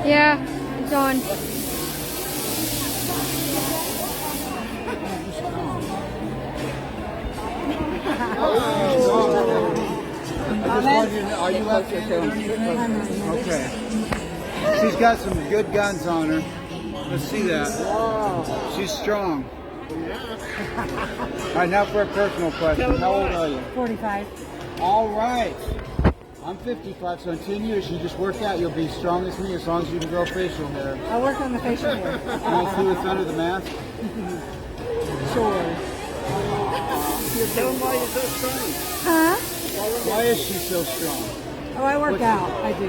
Yeah, it's on. Are you left-handed? Okay. She's got some good guns on her. Let's see that. She's strong. All right, now for a personal question. How old are you? 45. All right. I'm 55, so in 10 years you just work out. You'll be strong as me as long as you can grow facial hair. I work on the facial hair. You want to see what's under the mask? Sure. Tell them why you're so strong. Huh? Why is she so strong? Oh, I work out. I do.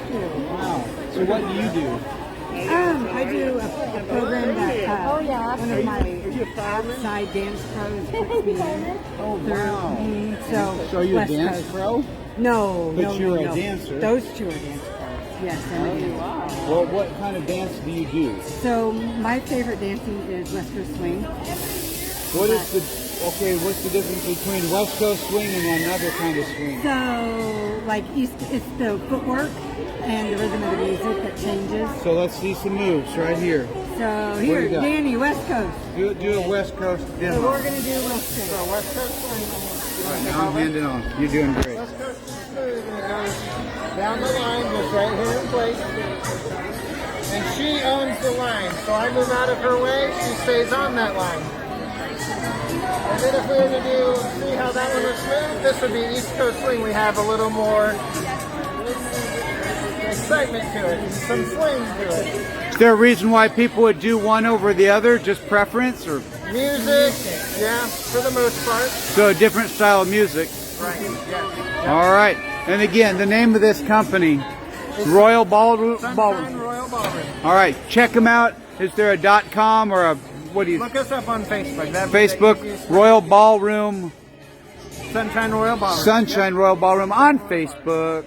Beautiful. Wow. So what do you do? I do a program that one of my outside dance pros puts me in. Oh, wow. So you're a West dance Coast. pro? No, But no, you're no, a dancer. Those two are dance pros. Yes, I'm a dancer. Well, what kind of dance do you do? So my favorite dancing is West Coast swing. What's the difference between West Coast swing and another kind of swing? So, like it's the footwork and the rhythm of the music that changes. So let's see some moves right here. So do here, you got? Danny, West Coast. Do a West Coast demo. So we're gonna do West Coast. So West Coast swing. All right, now I'm handing on. You're doing great. West Coast swing goes down the line, just right here in place. And she owns the line, so I move out of her way, she stays on that line. And then if we were to see how that one was smooth, this would be East Coast swing. We have a little more excitement to it, some swing to it. Is there a reason why people would do one over the other? Just preference, or Music, yeah, for the most part. so a different style of music? Right, yeah. All right. And again, the name of this company, Royal Ballroom. Sunshine Royal Ballroom. All right, check them out. Is there a .com or a what do you? Look us up on Facebook. That'd be the Facebook easiest. Royal Ballroom. Sunshine Royal Ballroom. Sunshine Royal Ballroom on Facebook.